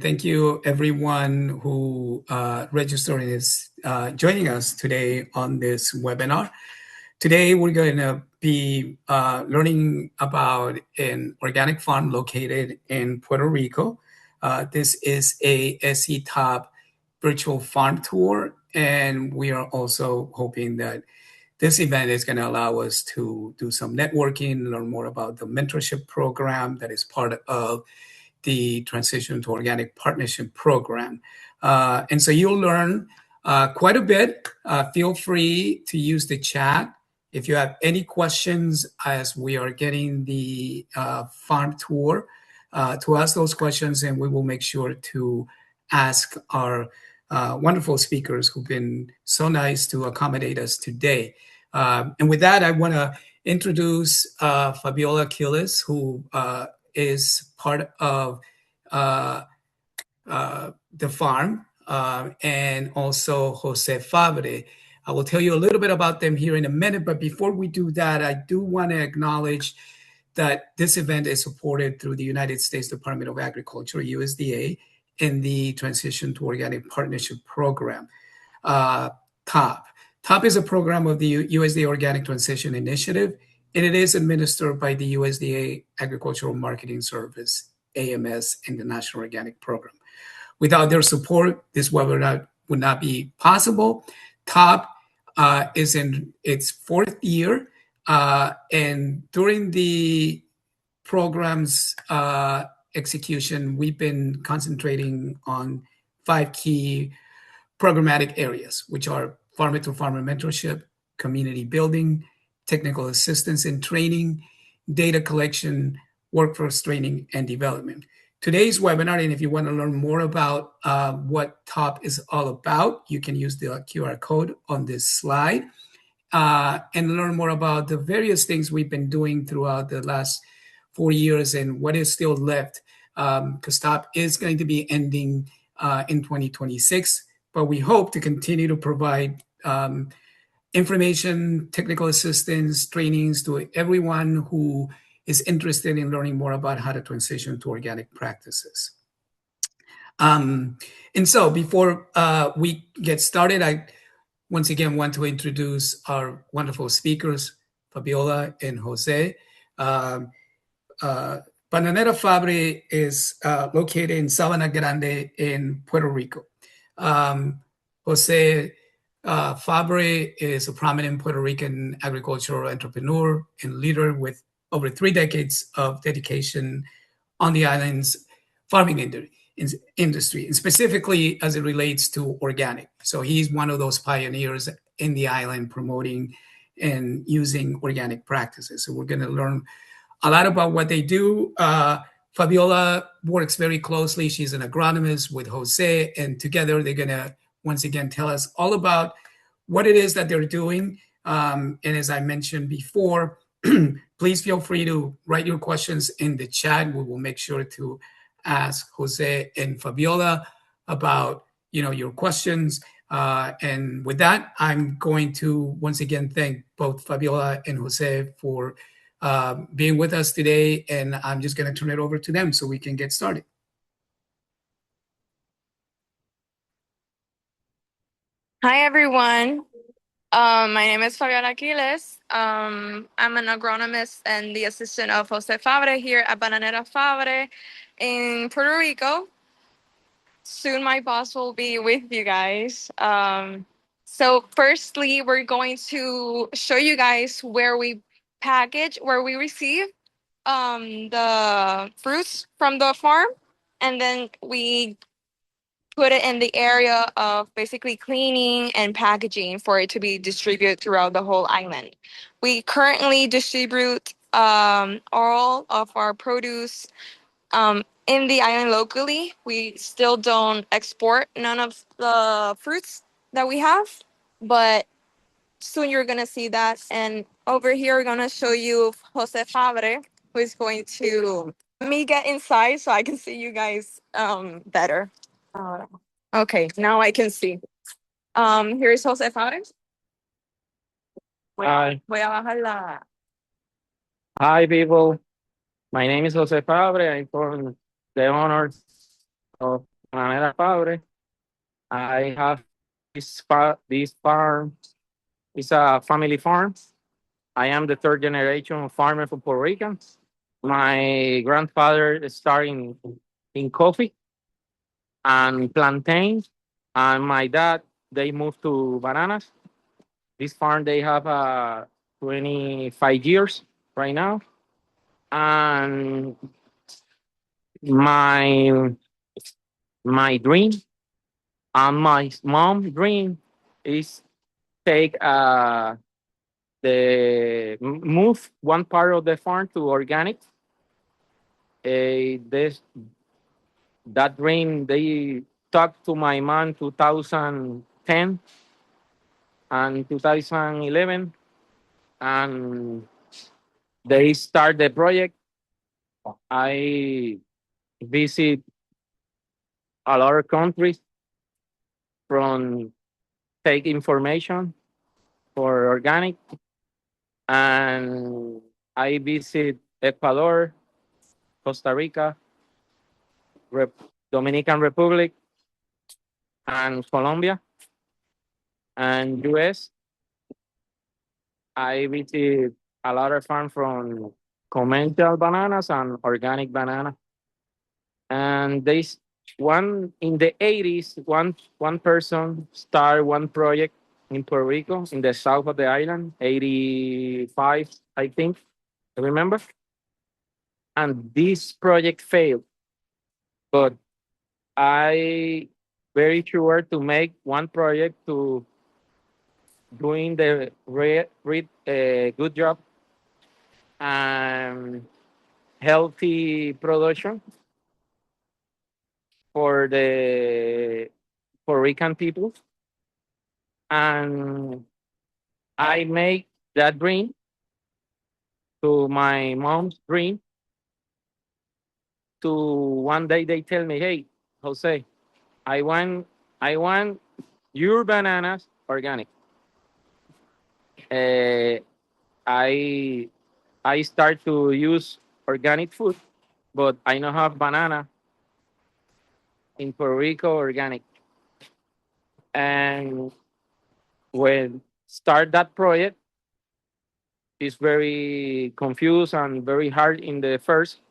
Thank you, everyone who registered and is joining us today on this webinar. Today, we're going to be learning about an organic farm located in Puerto Rico. This is a SE TOPP virtual farm tour, and we are also hoping that this event is going to allow us to do some networking, learn more about the mentorship program that is part of the Transition to Organic Partnership Program. And so you'll learn quite a bit. Feel free to use the chat. If you have any questions as we are getting the farm tour, to ask those questions, and we will make sure to ask our wonderful speakers who've been so nice to accommodate us today. And with that, I want to introduce Fabiola Quiles, who is part of the farm, and also José Fabre. I will tell you a little bit about them here in a minute, but before we do that, I do want to acknowledge that this event is supported through the United States Department of Agriculture, USDA, in the Transition to Organic Partnership Program, TOPP. TOPP is a program of the USDA Organic Transition Initiative, and it is administered by the USDA Agricultural Marketing Service, AMS, and the National Organic Program. Without their support, this webinar would not be possible. TOPP is in its fourth year, and during the program's execution, we've been concentrating on 5 key programmatic areas, which are farmer-to-farmer mentorship, community building, technical assistance and training, data collection, workforce training, and development. Today's webinar, and if you want to learn more about what TOPP is all about, you can use the QR code on this slide and learn more about the various things we've been doing throughout the last 4 years and what is still left, because TOPP is going to be ending in 2026, but we hope to continue to provide information, technical assistance, trainings to everyone who is interested in learning more about how to transition to organic practices. And so before we get started, I once again want to introduce our wonderful speakers, Fabiola and Jose. Bananera Fabre is located in Sabana Grande in Puerto Rico. Jose Fabre is a prominent Puerto Rican agricultural entrepreneur and leader with over 3 decades of dedication on the island's farming industry, and specifically as it relates to organic. So he's one of those pioneers in the island promoting and using organic practices. So we're going to learn a lot about what they do. Fabiola works very closely. She's an agronomist with Jose, and together they're going to once again tell us all about what it is that they're doing. And as I mentioned before, please feel free to write your questions in the chat. We will make sure to ask Jose and Fabiola about your questions. And with that, I'm going to once again thank both Fabiola and Jose for being with us today. And I'm just going to turn it over to them so we can get started. Hi, everyone. My name is Fabiola Quiles. I'm an agronomist and the assistant of Jose Fabre here at Bananera Fabre in Puerto Rico. Soon my boss will be with you guys. So firstly, we're going to show you guys where we receive the fruits from the farm, and then we put it in the area of basically cleaning and packaging for it to be distributed throughout the whole island. We currently distribute all of our produce in the island locally. We still don't export none of the fruits that we have, but soon you're going to see that. And over here, we're going to show you Jose Fabre, who is going to let me get inside so I can see you guys better. Okay, now I can see. Here's Jose Fabre. Hi. Voy a bajar Hi, people. My name is Jose Fabre. I'm from the honor of Bananera Fabre. I have this farm. It's a family farm. I am the third generation farmer from Puerto Rico. My grandfather started in coffee and plantains, and my dad they moved to bananas. This farm they have 25 years right now, and my my dream and my mom dream is take move one part of the farm to organic. This that dream they talked to my mom 2010 and 2011, and they start the project. I visit a lot of countries from take information for organic, and I visit Ecuador, Costa Rica, Dominican Republic, and Colombia, and US. I visit a lot of farms from conventional bananas and organic banana. And there's one in the 80s, one person started one project in Puerto Rico in the south of the island, 85, I think. I remember. And this project failed, but I very sure to make one project to doing the good job and healthy production for the Puerto Rican people. And I make that dream to my mom's dream to one day they tell me, hey, Jose, I want your bananas organic. Uh, I I start to use organic food, but I don't have banana in Puerto Rico organic. And when start that project, it's very confused and very hard in the first,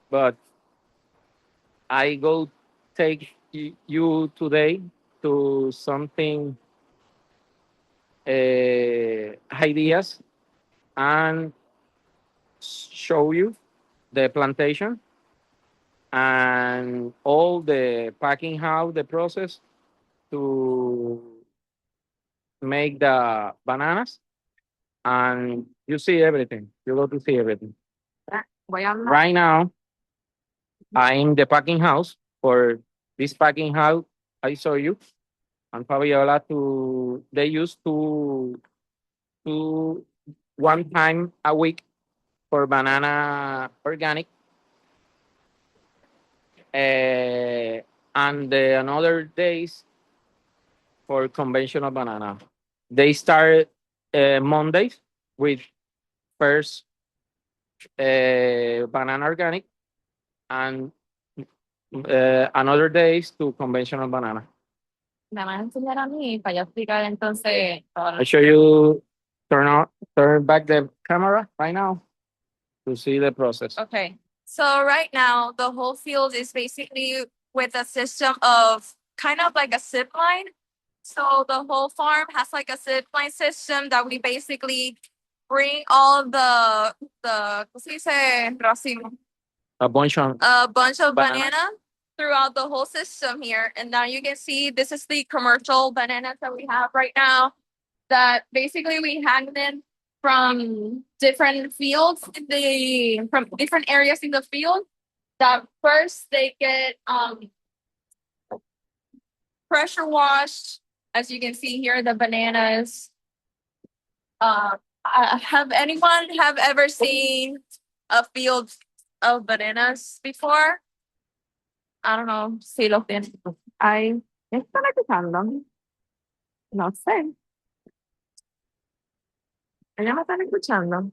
but I go take you today to something ideas and show you the plantation and all the packing house, the process to make the bananas, and you see everything. You go to see everything. Right now, I'm the packing house for this packing house I saw you and Fabiola to they used to one time a week for banana organic, and the another days for conventional banana. They start Mondays with first banana organic and another days to conventional banana. Me van a enseñar a mí para yo explicar entonces. I show you turn back the camera right now to see the process. Okay. So right now, the whole field is basically with a system of kind of like a zip line. So the whole farm has like a zip line system that we basically bring all ¿cómo se dice? Racimo. A bunch of Banana throughout the whole system here. And now you can see this is the commercial bananas that we have right now that basically we hang them from different fields from different areas in the field that first they get pressure washed. As you can see here, the bananas. Have anyone have ever seen a field of bananas before? I don't know si los tienen. Ay, ¿están escuchando? No sé. ¿Ellos me están escuchando?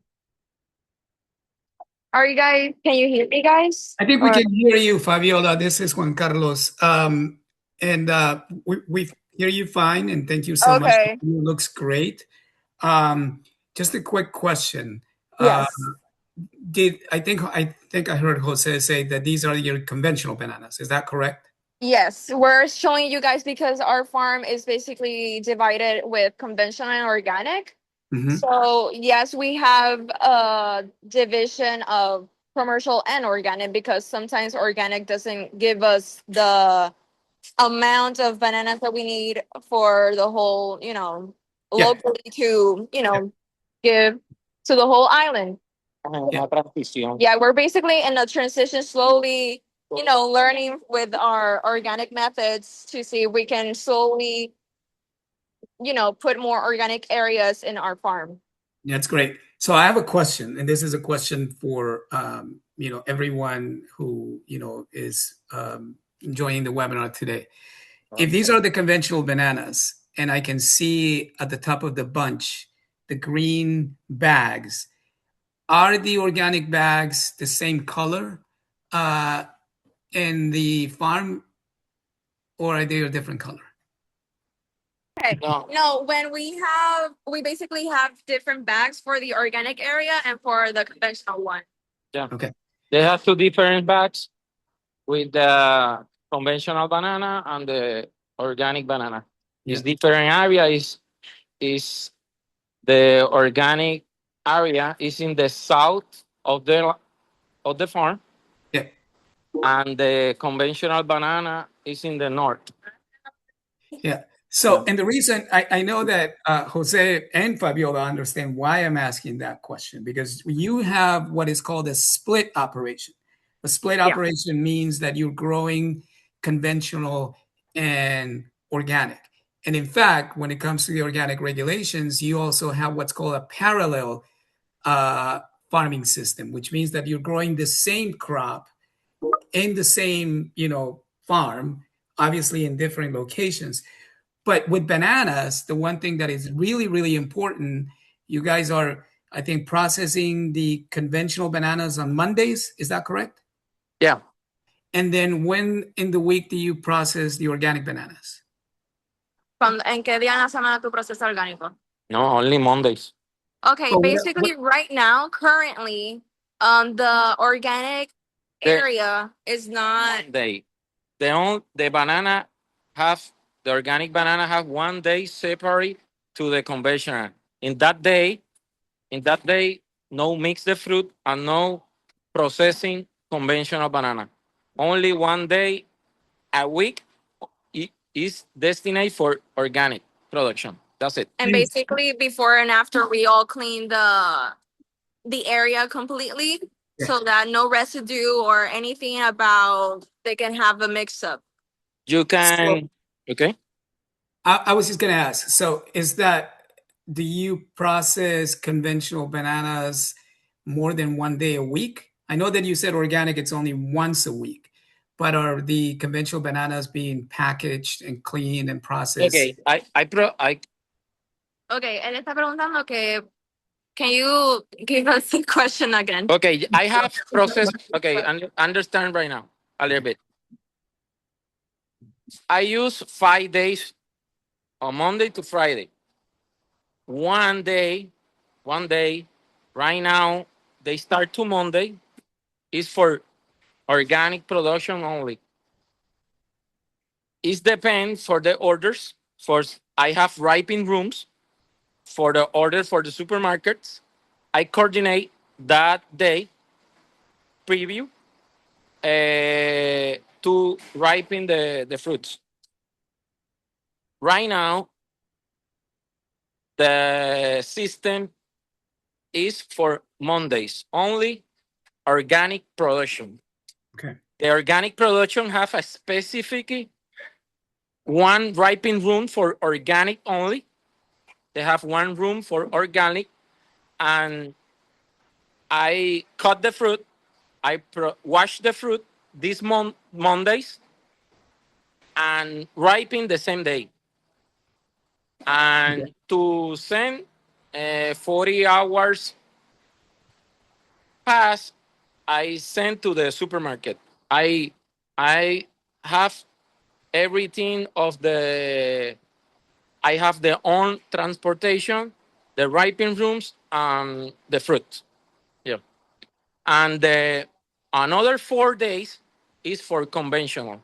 Can you hear me, guys? I think we can hear you, Fabiola. This is Juan Carlos. And we hear you fine, and thank you so much. Okay. It looks great. Um, just a quick question. Uh, Yes. I think I heard Jose say that these are your conventional bananas. Is that correct? Yes, we're showing you guys because our farm is basically divided with conventional and organic. Hmm. So, yes, we have a division of commercial and organic because sometimes organic doesn't give us the amount of bananas that we need for the whole, Yeah. locally to, Yeah. give to the whole island. Yeah. Yeah, we're basically in a transition slowly, learning with our organic methods to see if we can slowly, put more organic areas in our farm. That's great. So I have a question, and this is a question for everyone who is joining the webinar today. If these are the conventional bananas, and I can see at the top of the bunch the green bags, are the organic bags the same color uh, in the farm, or are they a different color? Okay. No, we basically have different bags for the organic area and for the conventional one. Yeah. Okay. They have two different bags with the conventional banana and the organic banana. It's Yeah. different area. Is the organic area is in the south of the farm, Yeah. and the conventional banana is in the north. Yeah. Yeah. So, and the reason I know that Jose and Fabiola understand why I'm asking that question, because you have what is called a split operation. A split Yeah. operation means that you're growing conventional and organic. And in fact, when it comes to the organic regulations, you also have what's called a parallel uh, farming system, which means that you're growing the same crop in the same, farm, obviously in different locations. But with bananas, the one thing that is really, really important, you guys are, I think, processing the conventional bananas on Mondays. Is that correct? Yeah. And then when in the week do you process the organic bananas? ¿En qué día en la semana tú procesas orgánico? No, only Mondays. Okay, So basically right now, currently, the organic The area is not. Monday. The banana have the organic banana have 1 day separate to the conventional. In that day, no mix the fruit and no processing conventional banana. Only 1 day a week is destined for organic production. That's it. And basically before and after we all clean the area completely so that no residue or anything about they can have a mix up. You So can, okay? I was just going to ask. So do you process conventional bananas more than one day a week? I know that you said organic, it's only once a week, but are the conventional bananas being packaged and cleaned and processed? Okay. I Okay, él está preguntando que can you give us the question again? Okay, I have processed. Okay, understand right now a little bit. I use 5 days on Monday to Friday. One day, one day. Right now, they start to Monday. Is for organic production only. It depends for the orders. I have ripening rooms for the order for the supermarkets. I coordinate that day preview to ripen the fruits. Right now, the system is for Mondays only organic production. Okay. The organic production have a specific one ripening room for organic only. They have one room for organic, and I cut the fruit. I wash the fruit these Mondays and ripen the same day. And to send 40 hours pass, I send to the supermarket. I have everything of the. I have the own transportation, the ripening rooms, and the fruit. Yeah, and the another 4 days is for conventional.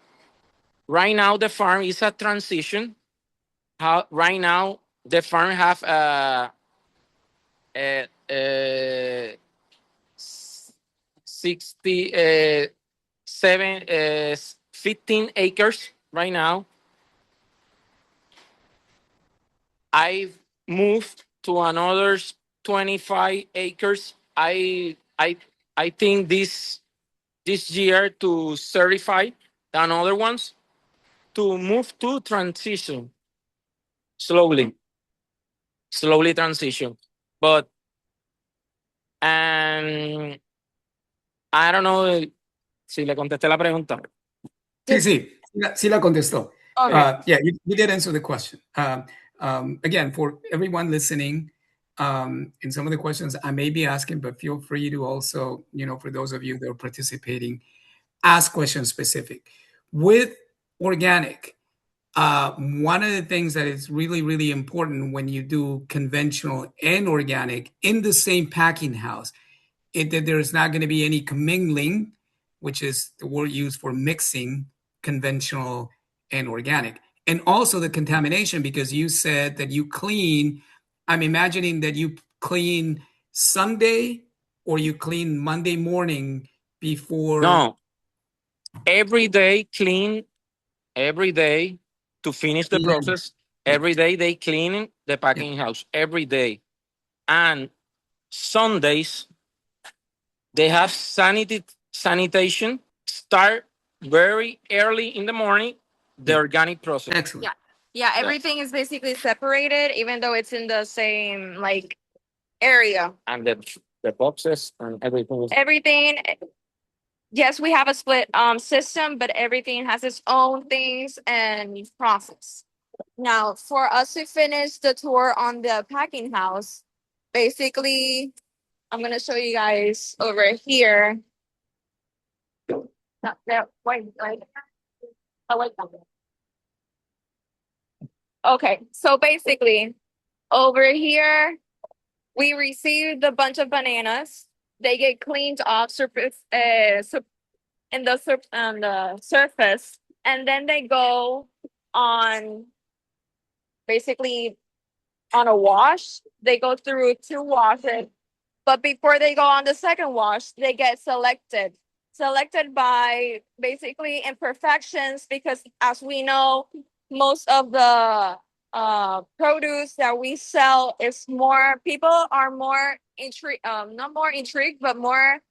Right now, the farm is a transition. How right now the farm have a 60 7 15 acres right now. I've moved to another 25 acres. I think this year to certify another ones to move to transition slowly transition. But and I don't know si le contesté la pregunta. Sí, sí la contestó. Okay. Yeah, you did answer the question. Again, for everyone listening, in some of the questions I may be asking, but feel free to also, for those of you that are participating, ask questions specific. With organic, one of the things that is really, really important when you do conventional and organic in the same packing house, that there's not going to be any commingling, which is the word used for mixing conventional and organic. And also the contamination, because you said that you clean. I'm imagining that you clean Sunday or you clean Monday morning before. No, every day clean, every day to finish the process. Every day they clean the packing house every day, and Sundays they have sanitation start very early in the morning. The organic process. Excellent. Yeah, everything is basically separated, even though it's in the same like area. And the boxes and everything. Everything. Yes, we have a split system, but everything has its own things and process. Now, for us to finish the tour on the packing house, basically, I'm gonna show you guys over here. Okay, so basically, over here, we received a bunch of bananas. They get cleaned off on the surface, and then they go on basically on a wash. They go through 2 washes, but before they go on the second wash, they get selected by basically imperfections, because as we know, most of the produce that we sell is more, people are more intrigued, not more intrigued, but more,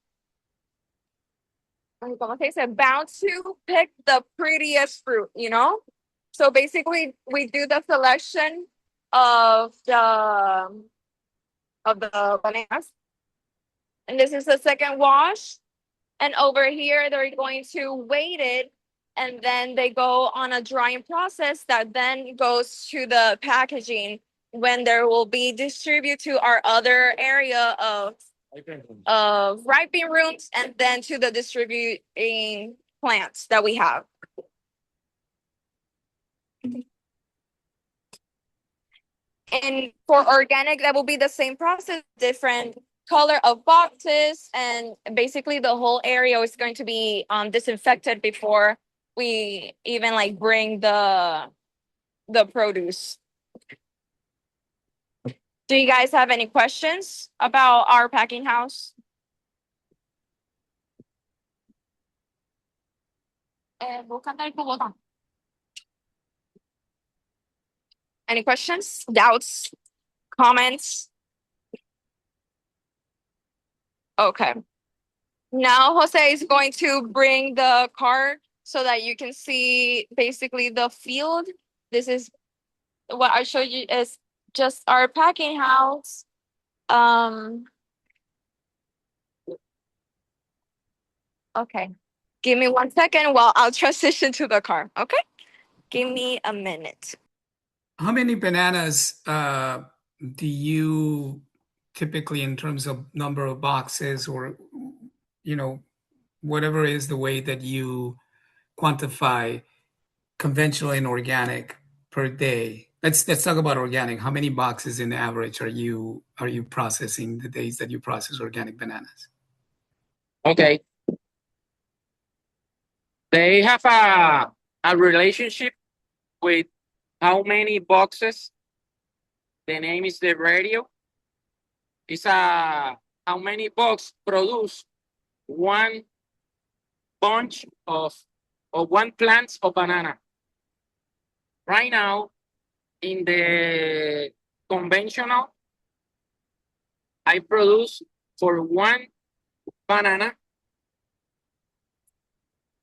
como se dice, bound to pick the prettiest fruit, So basically, we do the selection of the bananas, and this is the second wash. And over here, they're going to weight it, and then they go on a drying process that then goes to the packaging, when there will be distributed to our other area of ripening rooms, and then to the distributing plants that we have. And for organic, that will be the same process, different color of boxes, and basically the whole area is going to be disinfected before we even like bring the produce. Do you guys have any questions about our packing house? Any questions, doubts, comments? Okay. Now Jose is going to bring the card so that you can see basically the field. This is what I showed you, is just our packing house. Okay. Give me 1 second while I'll transition to the car. Okay. Give me a minute. How many bananas do you typically, in terms of number of boxes, or whatever is the way that you quantify conventional and organic per day. Let's talk about organic. How many boxes in average are you processing the days that you process organic bananas? Okay. They have a relationship with how many boxes. The name is the radio. It's how many boxes produce one bunch of one plant of banana. Right now, in the conventional, I produce for one banana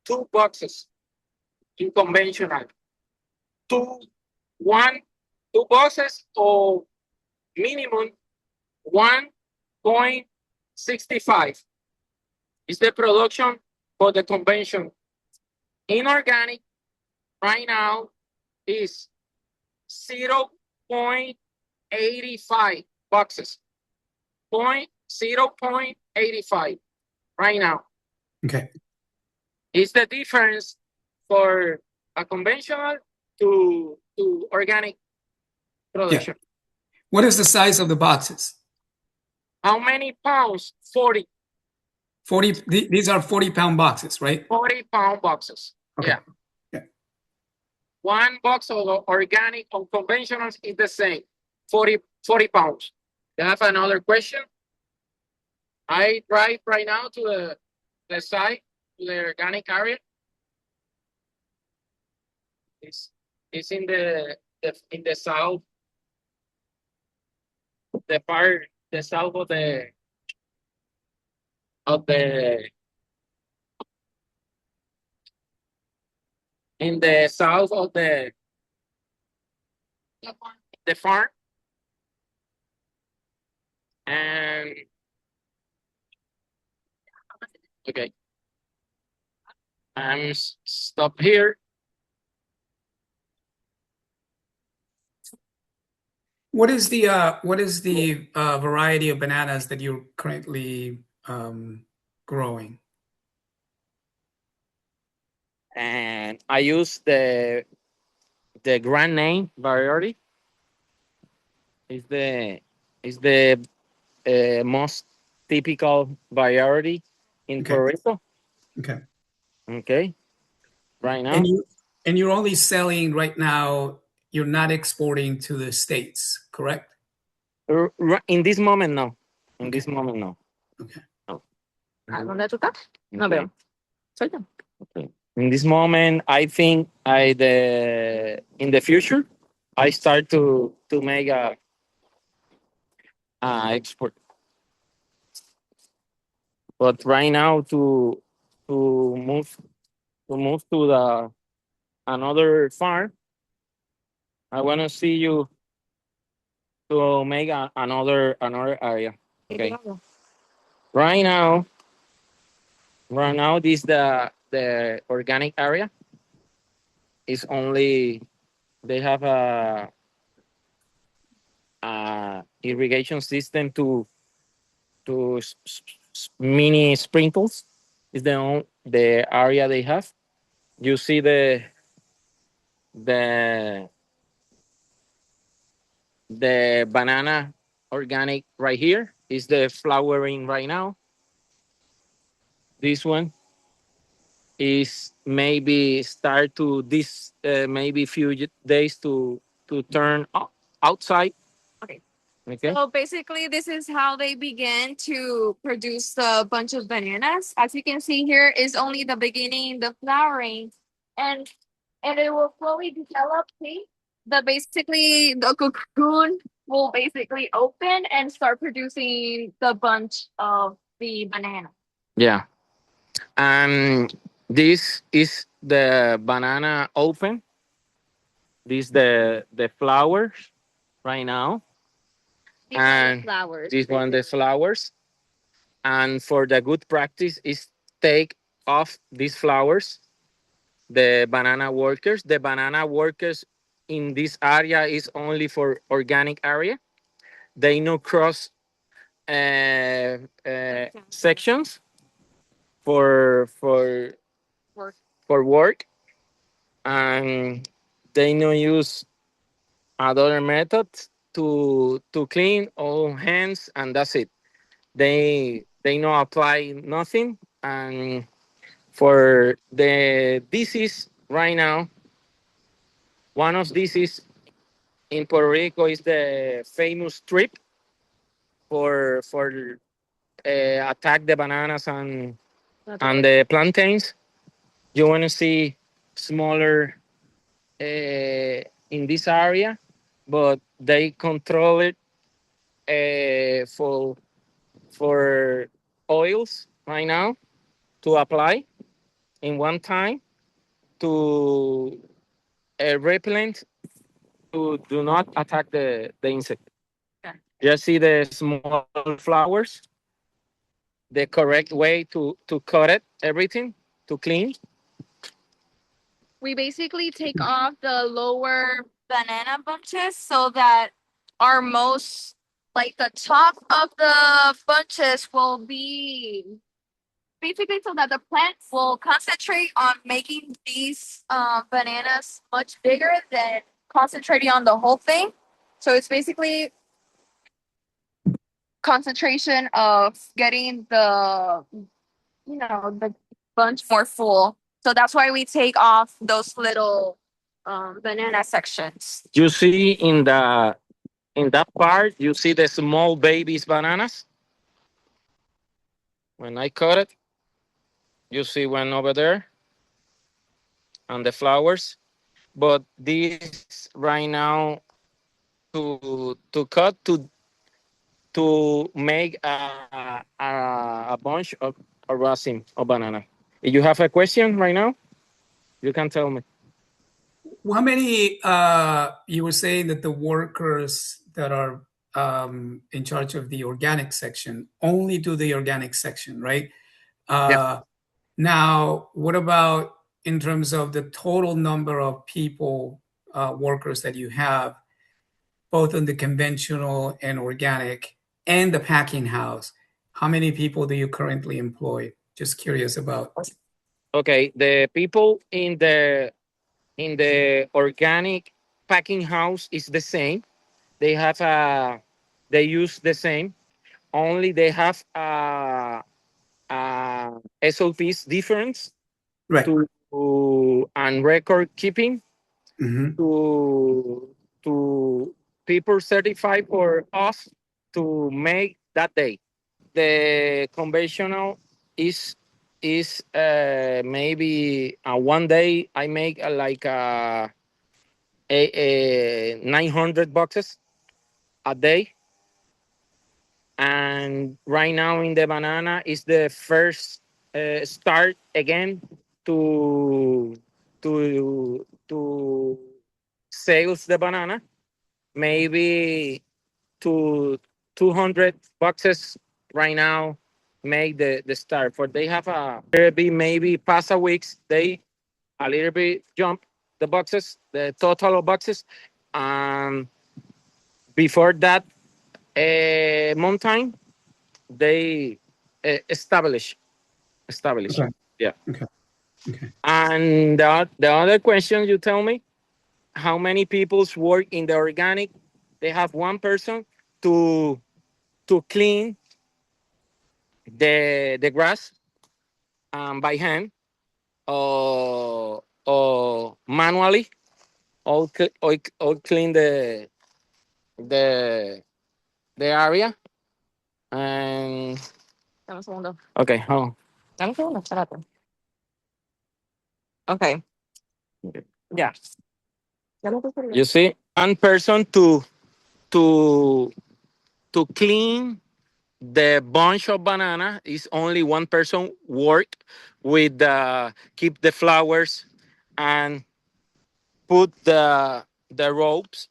2 boxes. In conventional, two boxes or minimum 1.65 is the production for the convention. Inorganic right now is 0.85 boxes. 0.85 right now. Okay. It's the difference for a conventional to organic production. Yeah. What is the size of the boxes? How many pounds? 40. 40. These are 40-pound boxes, right? 40-pound boxes. Okay. Yeah. One box of organic or conventionals is the same, 40 pounds. You have another question? I drive right now to the site, to the organic area. It's in the south, the south of the in the south of the farm. And okay, I'm stop here. What is the variety of bananas that you're currently growing? And I use the grand name variety. Is the most typical variety in Puerto Rico. Okay. Okay. Right now. And you're only selling right now. You're not exporting to the States, correct? In this moment, no. In this moment, no. Okay. No. ¿Dónde tú estás? No veo. Soy yo. Okay. In this moment, I think in the future, I start to make a export. But right now, to move to the another farm, I want to see you to make another area. Okay. Right now, this the organic area is only they have a irrigation system to mini sprinkles. Is the area they have. You see the banana organic right here is the flowering right now. This one is maybe start to this maybe few days to turn outside. Okay. Okay. So basically, this is how they begin to produce a bunch of bananas. As you can see here, is only the beginning, the flowering, and it will slowly develop. See, basically the cocoon will basically open and start producing the bunch of the banana. Yeah, and this is the banana open. This the flowers right now. These are the flowers. This one the flowers. And for the good practice is take off these flowers. The banana workers in this area is only for organic area. They no cross sections. for Work. for work, and they no use other methods to clean all hands, and that's it. They no apply nothing. And for the disease right now, one of disease in Puerto Rico is the famous trip for attack the bananas and the plantains. You want to see smaller in this area, but they control it for oils right now to apply in one time to repellent to do not attack the insect. Okay. Just see the small flowers, the correct way to cut it, everything to clean. We basically take off the lower banana bunches so that our most, like the top of the bunches will be basically so that the plant will concentrate on making these bananas much bigger than concentrating on the whole thing. So it's basically concentration of getting the bunch more full. So that's why we take off those little banana sections. You see in that part, you see the small babies bananas. When I cut it, you see one over there and the flowers. But this right now to cut to make a bunch of a resin of banana. If you have a question right now, you can tell me. How many, you were saying that the workers that are in charge of the organic section only do the organic section, right? Yeah. Now, what about in terms of the total number of people, workers that you have, both in the conventional and organic and the packing house? How many people do you currently employ? Just curious about. Okay, the people in the organic packing house is the same. They have they use the same. Only they have SOPs difference Right. and record keeping Mm-hmm. to people certified for us to make that day. The conventional is maybe one day I make like a 900 boxes a day, and right now in the banana is the first start again to to sales the banana, maybe to 200 boxes right now make the start. For they have a little bit maybe past a weeks they a little bit jump the boxes, the total of boxes. Before that mountain they establish. Okay. Yeah. Okay. Okay. And the other question you tell me, how many people's work in the organic? They have one person to clean the grass by hand or manually, all clean the the area. And Dame un segundo. okay, hold on. Dame un segundo, espérate. Okay. Yeah. Ya lo puse bien. You see, one person to to clean the bunch of banana is only one person work with keep the flowers and put the ropes.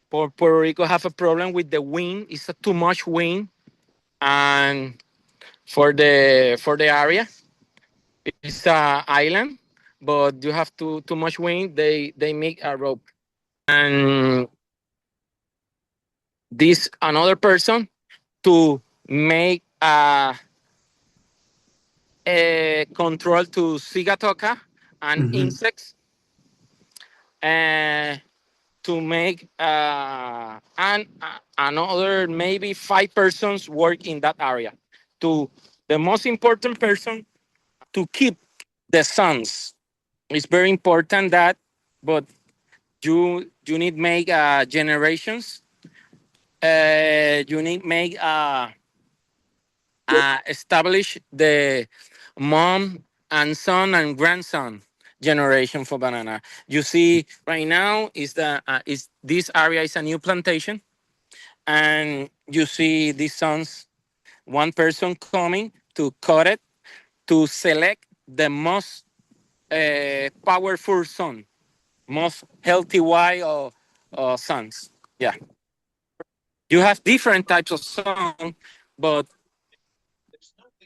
For Puerto Rico have a problem with the wind. It's too much wind, and for the area, it's a island, but you have too much wind. They make a rope, and this another person to make control to sigatoka and insects, to make another maybe 5 persons work in that area. To the most important person to keep the sons. It's very important that, but you need make generations. You need make establish the mom and son and grandson generation for banana. You see, right now is this area is a new plantation, and you see these sons. One person coming to cut it to select the most powerful son, most healthy wild or sons. Yeah, you have different types of son, but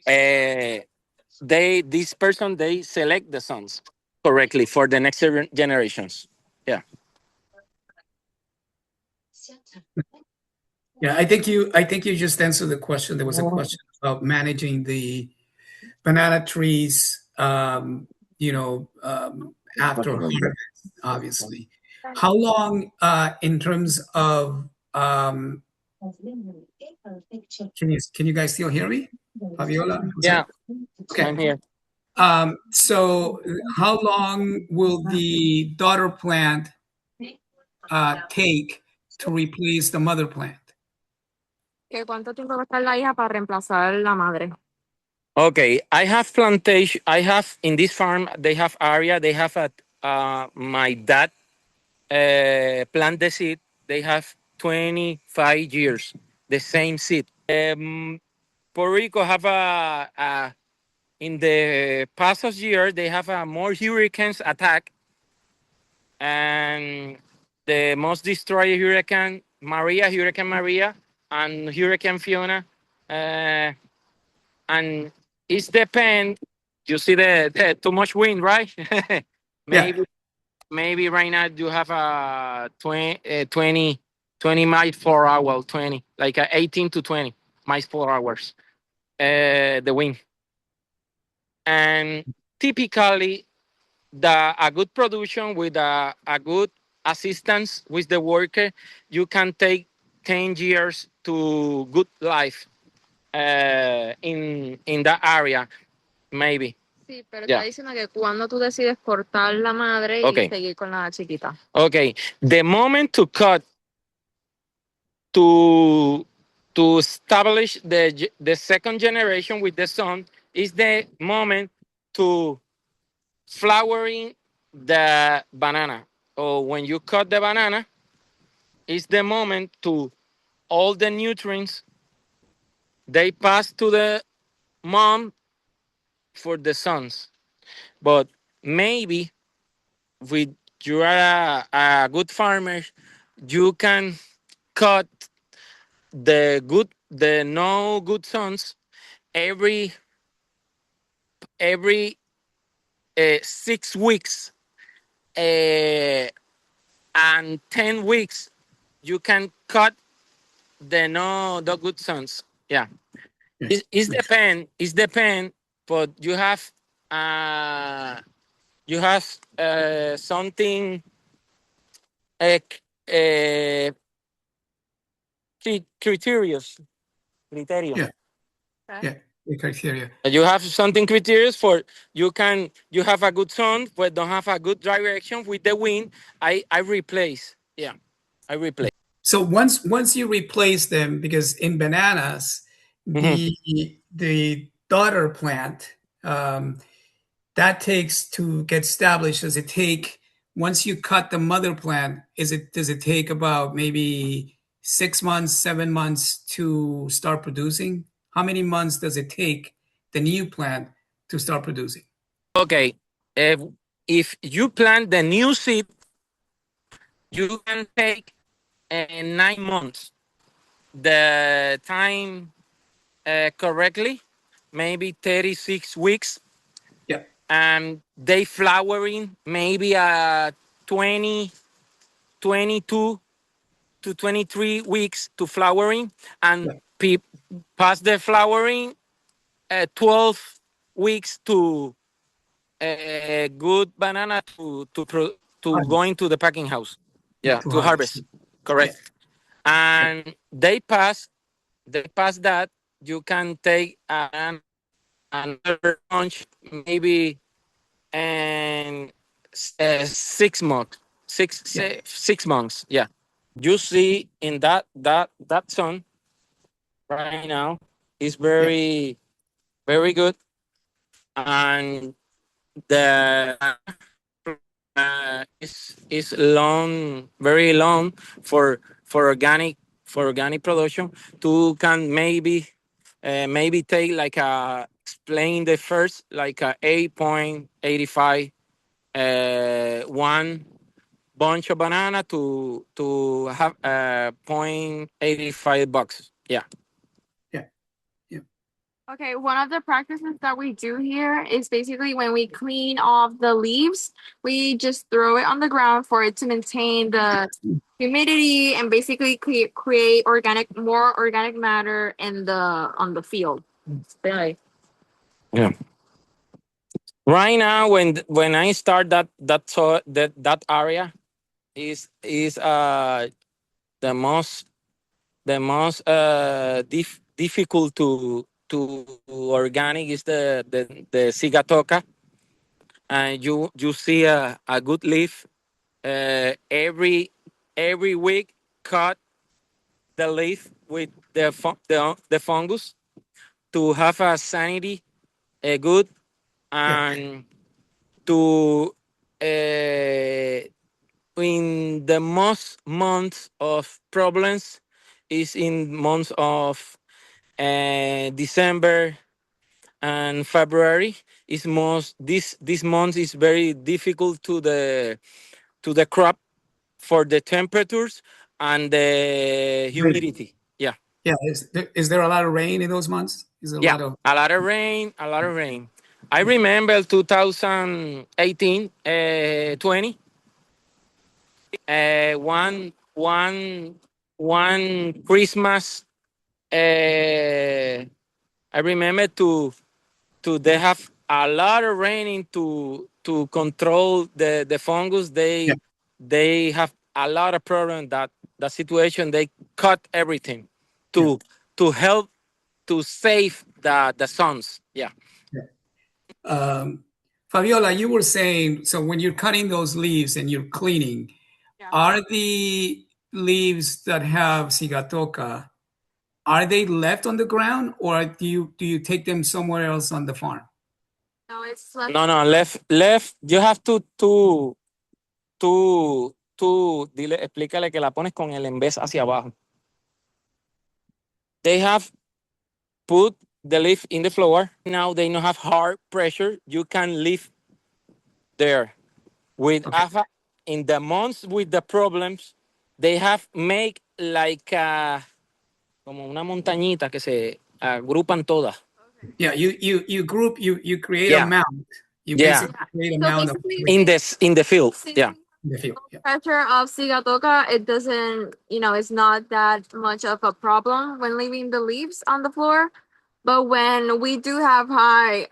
this person they select the sons correctly for the next generations. Yeah. Yeah, I think you just answered the question. There was a question about managing the banana trees, after harvest, obviously. How long, in terms of, can you guys still hear me? Fabiola, Jose? Yeah, Okay. I'm here. So how long will the daughter plant take to replace the mother plant? ¿Cuánto tiempo va a estar la hija para reemplazar la madre? Okay, I have plantation. I have in this farm. They have area. They have a my dad plant the seed. They have 25 years the same seed. Puerto Rico have a in the past year they have a more hurricanes attack, and the most destroyed Hurricane Maria, and Hurricane Fiona, and it's depend. You see the too much wind, right? Yeah. maybe right now you have a 20 miles per hour, 20 like 18 to 20 miles per hours. The wind, and typically a good production with a good assistance with the worker, you can take 10 years to good life in that area, maybe. Sí, pero Yeah. está diciendo que cuando tú decides cortar la madre y Okay. seguir con la chiquita. Okay, the moment to cut to establish the second generation with the son is the moment to flowering the banana. Or when you cut the banana, is the moment to all the nutrients they pass to the mom for the sons. But maybe with you are a good farmer, you can cut the no good sons every 6 weeks, and 10 weeks. You can cut the good sons. Yeah, it's depend, but uh you have something uh, uh criterios criterio. Yeah. Yeah. The criteria. You have something criterious for you have a good son but don't have a good direction with the wind. I replace. Yeah, I replace. So once you replace them, because in bananas, Mhm. the daughter plant, that takes to get established. Does it take, once you cut the mother plant, does it take about maybe 6 months, 7 months to start producing? How many months does it take the new plant to start producing? Okay, if you plant the new seed, you can take 9 months. The time correctly, maybe 36 weeks, Yeah. and they flowering maybe 20, 22 to 23 weeks to flowering, and Yeah. past the flowering 12 weeks to a good banana to go into the packing house. Yeah, to harvest. Correct. And they pass that, you can take another bunch maybe and 6 months, Yeah. 6 months. Yeah, you see in that sun right now is Yeah. very good, and the is long, very long for organic for organic production. To can maybe take like a explain the first like a 8.85 one bunch of banana to have $0.85. Yeah. Yeah. Yeah. Okay, one of the practices that we do here is basically when we clean off the leaves, we just throw it on the ground for it to maintain the humidity and basically create more organic matter in the on the field. Right. Yeah. Right now, when I start that area is the most difficult to organic is the sigatoka, and you see a good leaf every week. Cut the leaf with the fungus to have a sanity good, Yeah. and to in the most months of problems is in months of December and February. Is most this month is very difficult to the crop for the temperatures and the Rain. humidity. Yeah. Yeah. Is there a lot of rain in those months? Is there a Yeah, lot of? a lot of rain, a lot of rain. I remember 2018, 20, one Christmas. I remember to they have a lot of raining to control the fungus. Yeah. They have a lot of problem that the situation. They cut everything Yeah. to to help to save the sons. Yeah. Yeah. Fabiola, you were saying, so when you're cutting those leaves and you're cleaning, Yeah. are the leaves that have sigatoka, are they left on the ground or do you take them somewhere else on the farm? No, it's left. No, left. You have dile, explícale que la pones con el en vez hacia abajo. They have put the leaf in the floor. Now they don't have hard pressure. You can leave there. With Okay. AFA, in the months with the problems, they have make like como una montañita que se agrupan todas. Yeah, you create a Yeah, mound. You yeah. basically create a So mound of basically, In the field. Yeah. in the field. Yeah. pressure of sigatoka, it doesn't, it's not that much of a problem when leaving the leaves on the floor. But when we do have high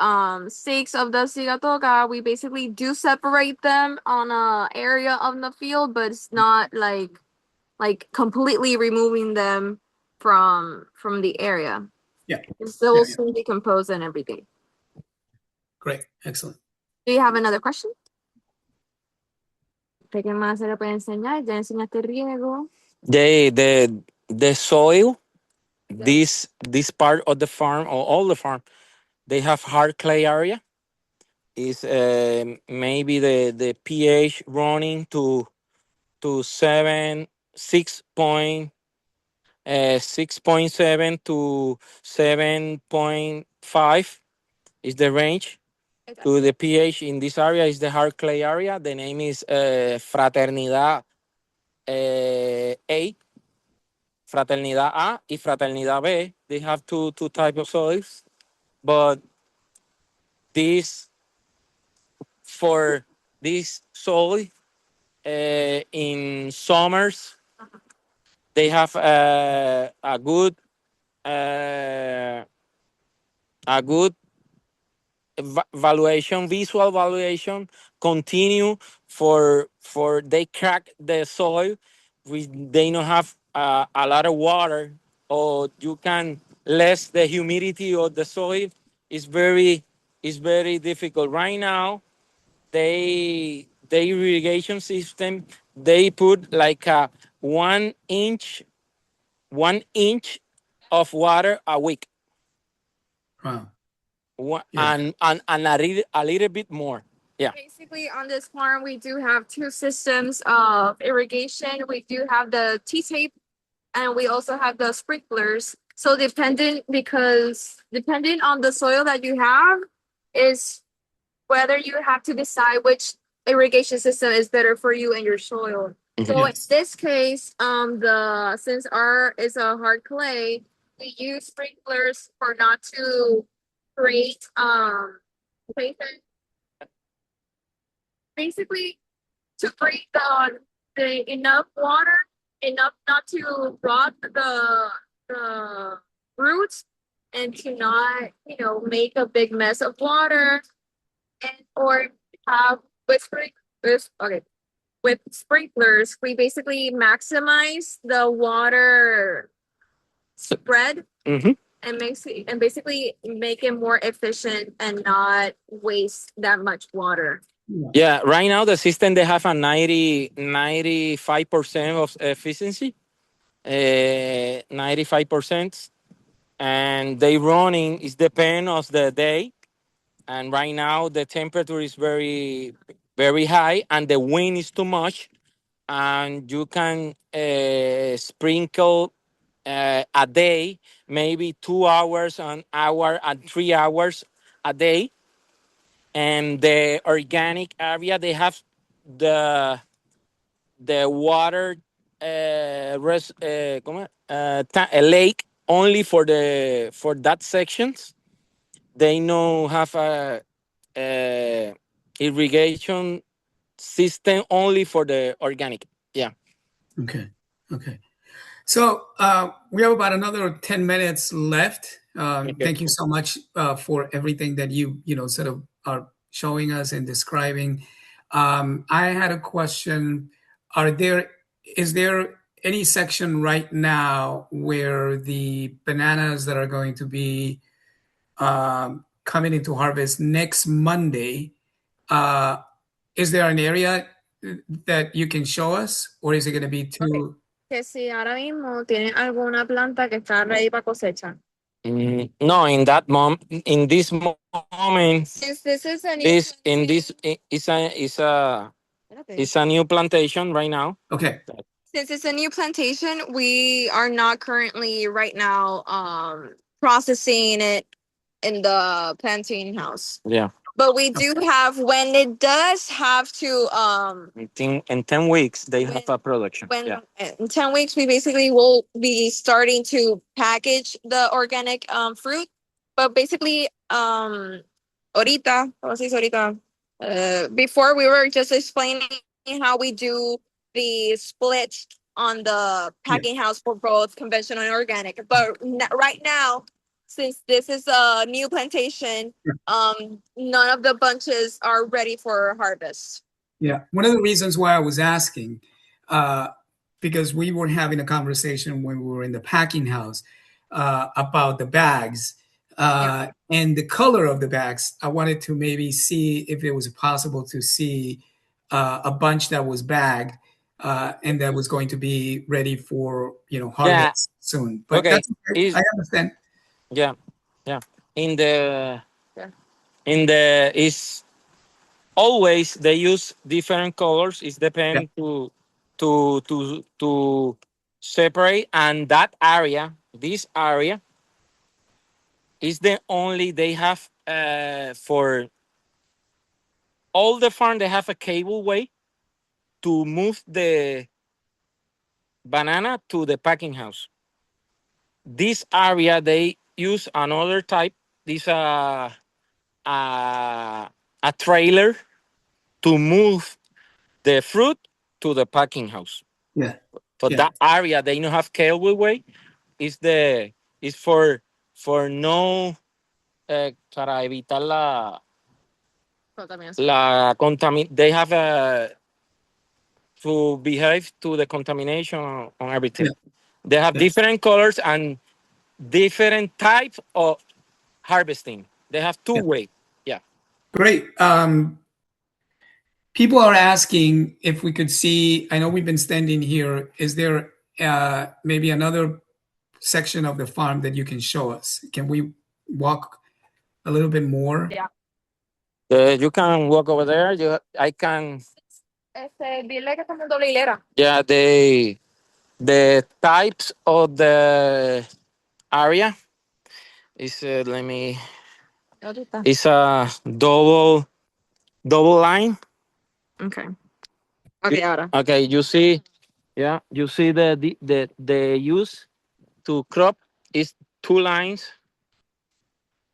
stakes of the sigatoka, we basically do separate them on a area of the field, but it's not like completely removing them from the area. Yeah. It still Yeah. will Yeah. soon decompose and everything. Great. Excellent. Do you have another question? ¿Qué más se le puede enseñar? Ya enseñaste riego. The soil, this part of the farm or all the farm, they have hard clay area. Is maybe the pH running to 6.7 to 7.5 is the range to the pH in this area. Is the hard clay area. The name is Fraternidad A, Fraternidad A y Fraternidad B. They have two types of soils, but this for this soil in summers they have uh, a good visual valuation continue for they crack the soil. They don't have a lot of water, or you can less the humidity of the soil is very difficult right now. The irrigation system, they put like a 1 inch 1 inch of water a week. Wow. Yeah. And a little bit more. Yeah. Basically, on this farm, we do have two systems of irrigation. We do have the T-tape, and we also have the sprinklers. So dependent on the soil that you have, is whether you have to decide which irrigation system is better for you and your soil. So in this case, since our is a hard clay, we use sprinklers for not to create basically to create the enough water, enough not to rot the roots, and to not make a big mess of water, and or have with sprinklers, we basically maximize the water spread, and basically make it more efficient and not waste that much water. Yeah, right now the system they have a 95% of efficiency, 95%, and they running is depend of the day. And right now the temperature is very high, and the wind is too much, and you can sprinkle a day, maybe 2 hours, an hour, and 3 hours a day. And the organic area, they have the water a lake only for that sections. They no have a irrigation system only for the organic. Yeah. Okay. So we have about another 10 minutes left. Thank you so much for everything that you sort of are showing us and describing. I had a question. Is there any section right now where the bananas that are going to be coming into harvest next Monday, is there an area that you can show us, or is it going to be too? Que si ahora mismo tienen alguna planta que está ready para cosecha. No, in this moment, Since this is a new this in this is a new plantation right now. Okay. Since it's a new plantation, we are not currently right now processing it in the planting house. Yeah. But we do have, when it does have to In 10 weeks they have a production. when in 10 weeks we basically will be starting to package the organic fruit. But basically ahorita, ¿cómo se dice ahorita? Before we were just explaining how we do the split on the packing house for both conventional and organic. But right now, since this is a new plantation, none of the bunches are ready for harvest. Yeah, one of the reasons why I was asking, because we were having a conversation when we were in the packing house about the bags and the color of the bags. I wanted to maybe see if it was possible to see a bunch that was bagged and that was going to be ready for harvest soon. But Okay. that's okay. I understand. Yeah. In the is always they use different colors. It depends to separate, and that area, this area, is the only they have for all the farm. They have a cable way to move the banana to the packing house. This area they use another type. This a trailer to move the fruit to the packing house. Yeah. For that area, they don't have cable way. Is for no para evitar They have to behave to the contamination on everything. Yeah. They have Yeah. different colors and different types of harvesting. They have two ways. Yeah. Great. People are asking if we could see, I know we've been standing here. Is there maybe another section of the farm that you can show us? Can we walk a little bit more? Yeah. You can walk over there. I can. Dile que estamos en doble hilera. Yeah, the types of the area is let me. It's a double line. Okay. Okay, ahora. Okay, you see, yeah, you see the use to crop is two lines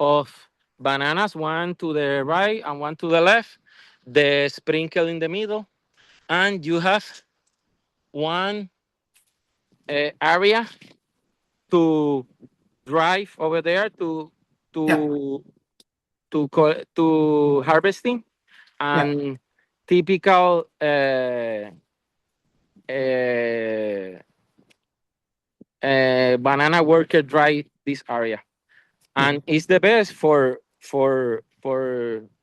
of bananas, one to the right and one to the left. The sprinkle in the middle, and you have one area to drive over there to harvesting and typical banana worker drive this area, and it's the best for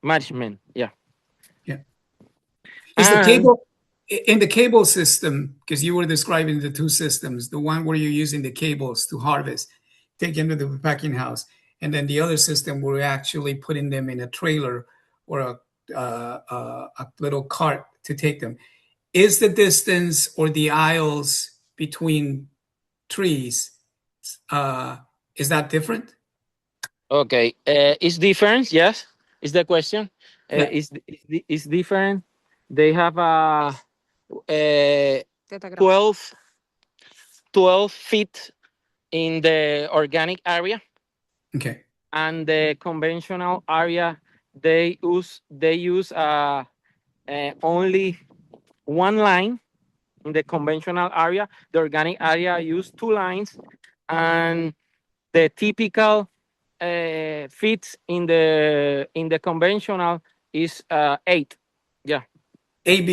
management. Yeah. Is the And cable in the cable system, because you were describing the two systems, the one where you're using the cables to harvest, take them to the packing house, and then the other system where you're actually putting them in a trailer or a little cart to take them. Is the distance or the aisles between trees, is that different? okay, it's different. Yes, is the question. Yeah. It's different. They have a 12, 12 feet in the organic area, Okay. and the conventional area they use only one line. In the conventional area, the organic area use two lines, and the typical fits in the conventional is 8. Yeah. 8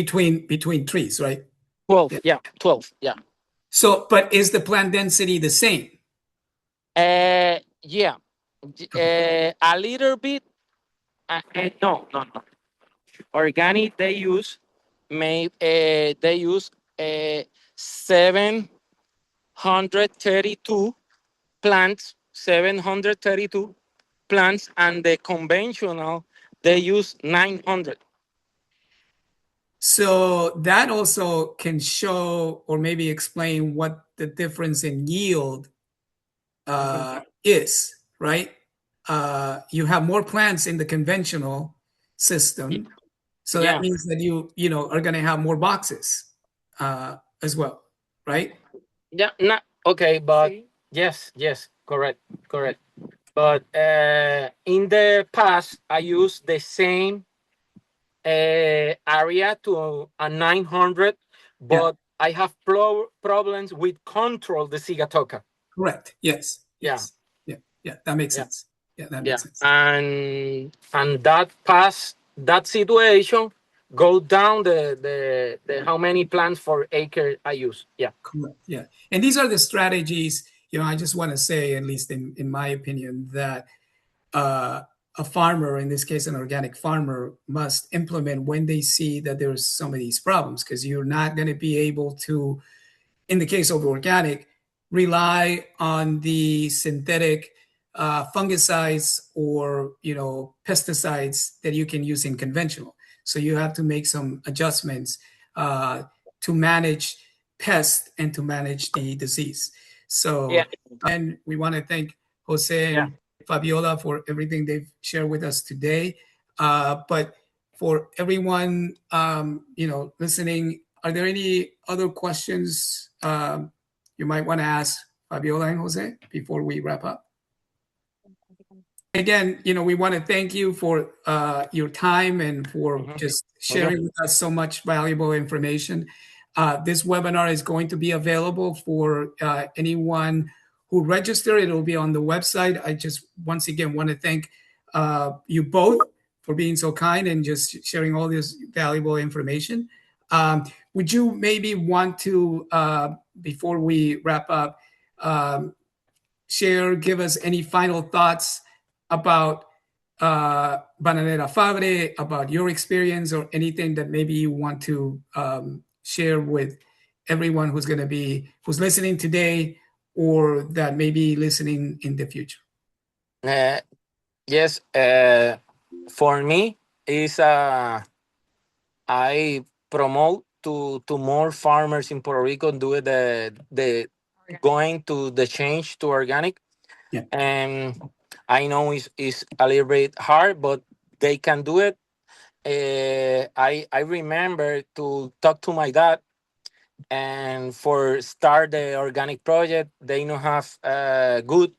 between trees, right? 12. Yeah. 12. Yeah. So, but is the plant density the same? Yeah. A little bit. No. Organic they use 732 plants, 732 plants, and the conventional they use 900. So that also can show or maybe explain what the difference in yield is, right? You have more plants in the conventional system, so that means that you are going to have more boxes as well, right? Yeah, not okay, but yes, correct. But in the past, I used the same area to a 900, but I have problems with control the sigatoka. Correct. Yes. Yeah. That makes sense. Yeah, that makes sense. And that situation go down the how many plants per acre I use. Yeah. Correct. Yeah. And these are the strategies, I just want to say, at least in my opinion, that a farmer, in this case, an organic farmer, must implement when they see that there's some of these problems, because you're not going to be able to, in the case of organic, rely on the synthetic fungicides or pesticides that you can use in conventional. So you have to make some adjustments to manage pests and to manage the disease. So, and we want to thank Jose and Fabiola for everything they've shared with us today. But for everyone, listening, are there any other questions you might want to ask Fabiola and Jose before we wrap up? Again, we want to thank you for your time and for just sharing with us so much valuable information. This webinar is going to be available for anyone who registered. It'll be on the website. I just once again want to thank you both for being so kind and just sharing all this valuable information. Would you maybe want to, before we wrap up, give us any final thoughts about Bananera Fabre, about your experience, or anything that maybe you want to share with everyone who's listening today, or that may be listening in the future? Yes, for me is I promote to more farmers in Puerto Rico do the going to the change to organic. Yeah. And I know it's a little bit hard, but they can do it. I remember to talk to my dad, and for start the organic project, they know have good,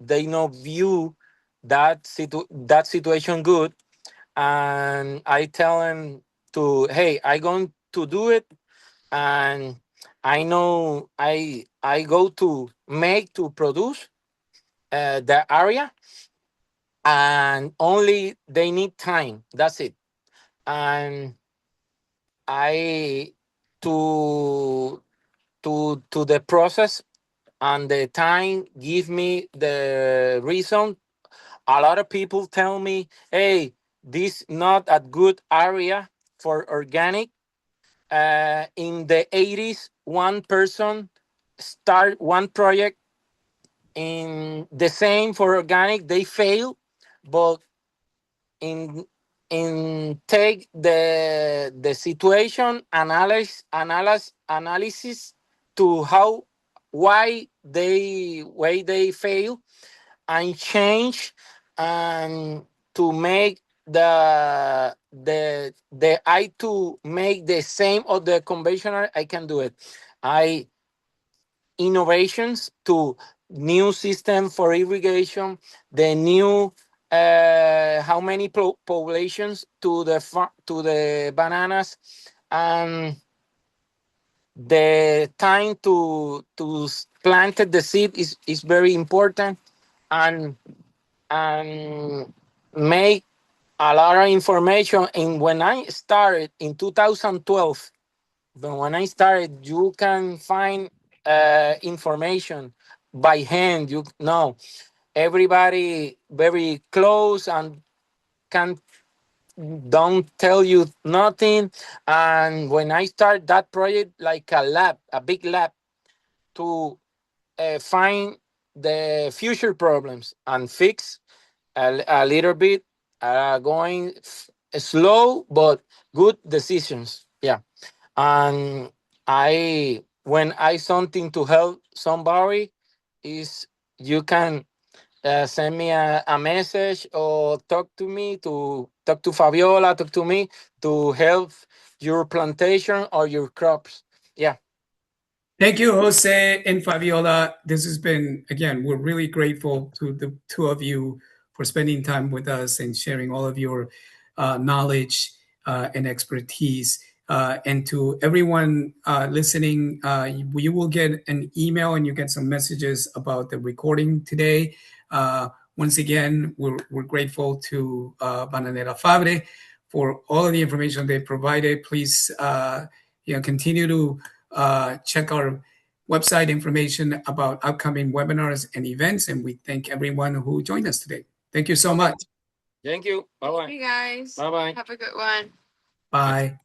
they know view that situation good, and I tell them to, hey, I going to do it, and I know I go to make to produce the area, and only they need time. That's it. And I to the process and the time give me the reason. A lot of people tell me, hey, this not a good area for organic. In the 80s, one person start one project in the same for organic, they fail, but in take the situation analysis to how why they fail, and change, and to make the I to make the same of the conventional, I can do it. I innovations to new system for irrigation, the new how many populations to to the bananas, and the time to plant the seed is very important, and make a lot of information. And when I started in 2012, when I started, you can find information by hand. You know, everybody very close and can don't tell you nothing. And when I start that project, like a lab, a big lab, to find the future problems and fix a little bit, going slow but good decisions. Yeah. And I when I something to help somebody, is you can send me a message, or talk to Fabiola, talk to me to help your plantation or your crops. Yeah. Thank you, Jose and Fabiola. This has been, again, we're really grateful to the two of you for spending time with us and sharing all of your knowledge and expertise. And to everyone listening, you will get an email and you get some messages about the recording today. Once again, we're grateful to Bananera Fabre for all of the information they provided. Please continue to check our website information about upcoming webinars and events. And we thank everyone who joined us today. Thank you so much. Thank you. Bye bye. Thank you guys. Bye bye. Have a good one. Bye.